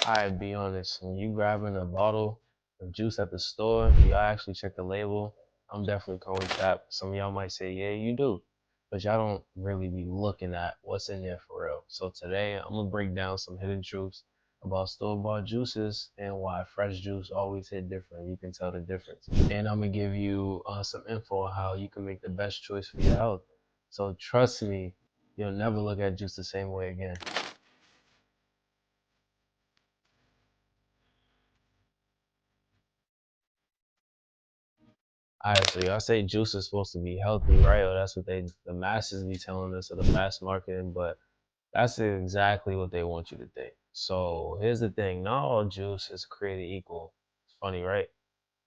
I'd be honest, when you grabbing a bottle of juice at the store, do y'all actually check the label? I'm definitely calling that. Some of y'all might say, yeah, you do. But y'all don't really be looking at what's in there for real. So today, I'm gonna break down some hidden truths about store-bought juices and why fresh juice always hit different. You can tell the difference. And I'm gonna give you some info on how you can make the best choice for your health. So trust me, you'll never look at juice the same way again. Alright, so y'all say juice is supposed to be healthy, right? Or that's what the masses be telling us, or the mass marketing, but that's exactly what they want you to think. So here's the thing, not all juice is created equal. It's funny, right?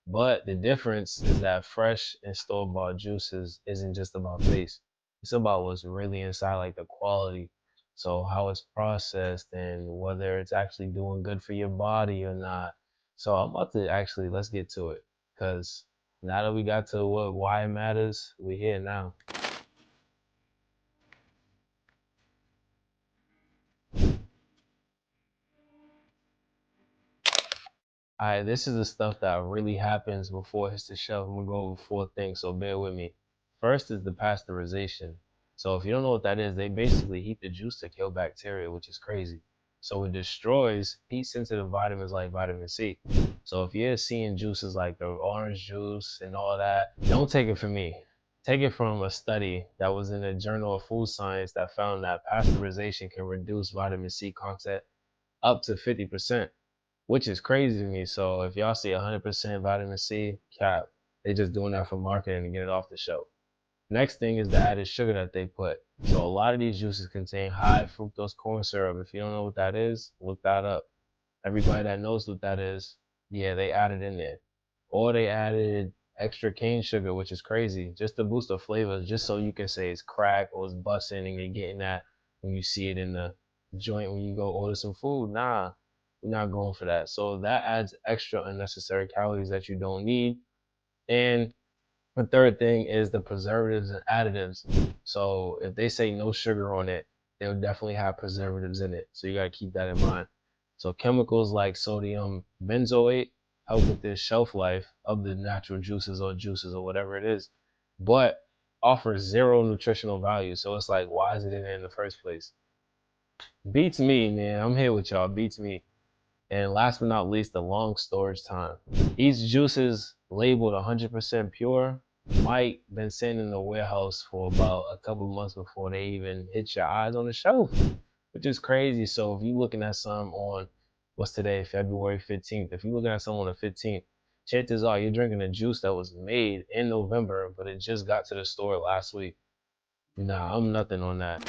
But the difference is that fresh and store-bought juices isn't just about taste. It's about what's really inside, like the quality. So how it's processed and whether it's actually doing good for your body or not. So I'm about to actually let's get to it. Cause now that we got to what why it matters, we here now. Alright, this is the stuff that really happens before it hits the shelf. I'm gonna go over four things, so bear with me. First is the pasteurization. So if you don't know what that is, they basically heat the juice to kill bacteria, which is crazy. So it destroys heat-sensitive vitamins like vitamin C. So if you're seeing juices like the orange juice and all that, don't take it from me. Take it from a study that was in the Journal of Food Science that found that pasteurization can reduce vitamin C content up to 50%, which is crazy to me. So if y'all see 100% vitamin C, cap, they just doing that for marketing to get it off the shelf. Next thing is the added sugar that they put. So a lot of these juices contain high fructose corn syrup. If you don't know what that is, look that up. Everybody that knows what that is, yeah, they added in there. Or they added extra cane sugar, which is crazy, just to boost the flavor, just so you can say it's crack or it's busting and you're getting that when you see it in the joint when you go order some food. Nah, we're not going for that. So that adds extra unnecessary calories that you don't need. And the third thing is the preservatives and additives. So if they say no sugar on it, they'll definitely have preservatives in it. So you got to keep that in mind. So chemicals like sodium benzoate help with the shelf life of the natural juices or whatever it is, but offer zero nutritional value. So it's like, why is it in there in the first place? Beats me, man. I'm here with y'all. Beats me. And last but not least, the long storage time. These juices labeled 100% pure might been sitting in the warehouse for about a couple months before they even hit your eyes on the shelf, which is crazy. So if you're looking at some on what's today, February 15th, if you're looking at some on the 15th, chances are you're drinking a juice that was made in November, but it just got to the store last week. Nah, I'm nothing on that.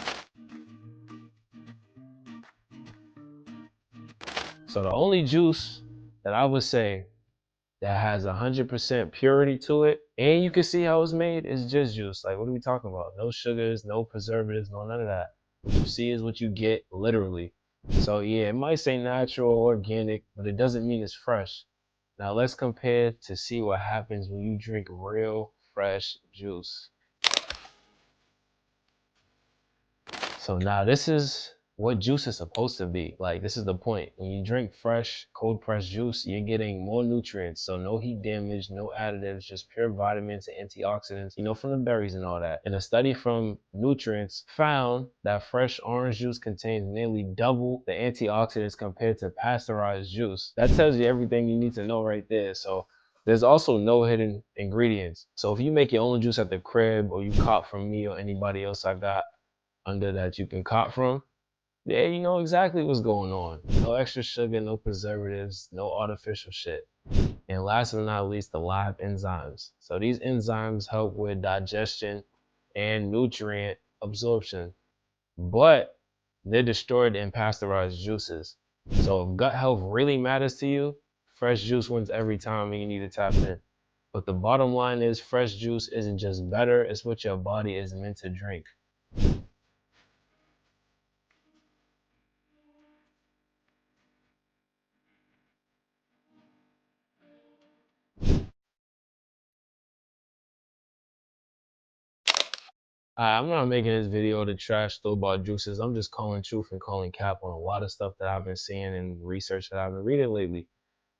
So the only juice that I would say that has 100% purity to it, and you can see how it's made, is just juice. Like, what are we talking about? No sugars, no preservatives, no none of that. What you see is what you get, literally. So yeah, it might say natural or organic, but it doesn't mean it's fresh. Now let's compare to see what happens when you drink real fresh juice. So now this is what juice is supposed to be. Like, this is the point. When you drink fresh, cold pressed juice, you're getting more nutrients. So no heat damage, no additives, just pure vitamins and antioxidants, from the berries and all that. And a study from Nutrients found that fresh orange juice contains nearly double the antioxidants compared to pasteurized juice. That tells you everything you need to know right there. So there's also no hidden ingredients. So if you make your own juice at the crib or you cop from me or anybody else I got under that you can cop from, yeah, you know exactly what's going on. No extra sugar, no preservatives, no artificial shit. And last but not least, the live enzymes. So these enzymes help with digestion and nutrient absorption, but they're destroyed in pasteurized juices. So if gut health really matters to you, fresh juice wins every time and you need to tap in. But the bottom line is fresh juice isn't just better, it's what your body is meant to drink. I'm not making this video to trash store-bought juices. I'm just calling truth and calling cap on a lot of stuff that I've been seeing and research that I've been reading lately.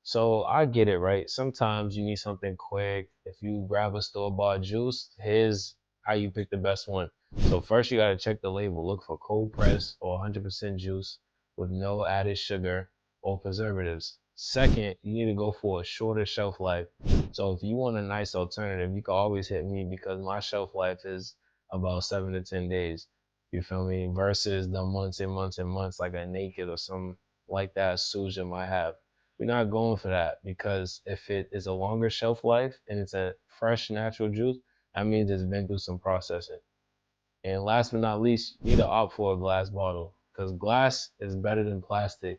So I get it, right? Sometimes you need something quick. If you grab a store-bought juice, here's how you pick the best one. So first you gotta check the label. Look for cold press or 100% juice with no added sugar or preservatives. Second, you need to go for a shorter shelf life. So if you want a nice alternative, you can always hit me because my shelf life is about 7 to 10 days. You feel me? Versus the months and months and months like a Naked or something like that Suja might have. We're not going for that because if it is a longer shelf life and it's a fresh natural juice, that means it's been through some processing. And last but not least, you need to opt for a glass bottle because glass is better than plastic.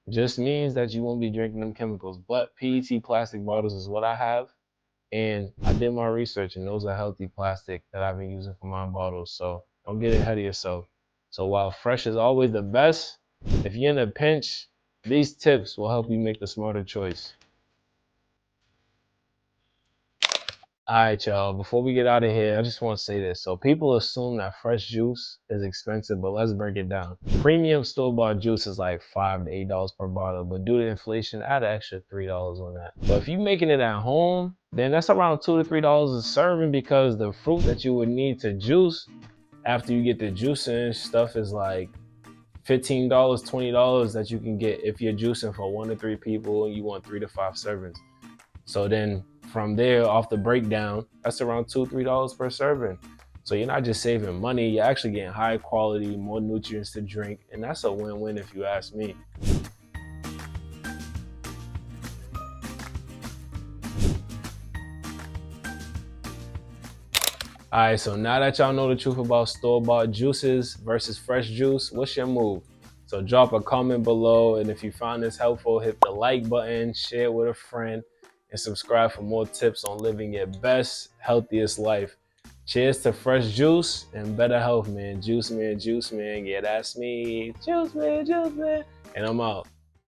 Just means that you won't be drinking them chemicals. But PET plastic bottles is what I have. And I did my research, and those are healthy plastic that I've been using for my bottles. So don't get ahead of yourself. So while fresh is always the best, if you're in a pinch, these tips will help you make the smarter choice. All right, y'all. Before we get out of here, I just want to say this. So people assume that fresh juice is expensive, but let's break it down. Premium store-bought juice is like $5 to $8 per bottle, but due to inflation, add an extra $3 on that. But if you're making it at home, then that's around $2 to $3 a serving because the fruit that you would need to juice after you get the juicing stuff is like $15, $20 that you can get if you're juicing for 1 to 3 people and you want 3 to 5 servings. So then from there, off the breakdown, that's around $2 to $3 per serving. So you're not just saving money, you're actually getting high quality, more nutrients to drink, and that's a win-win if you ask me. All right, so now that y'all know the truth about store-bought juices versus fresh juice, what's your move? So drop a comment below, and if you found this helpful, hit the like button, share it with a friend, and subscribe for more tips on living your best, healthiest life. Cheers to fresh juice and better health, man. Juice man, yeah, that's me. Juice man, and I'm out.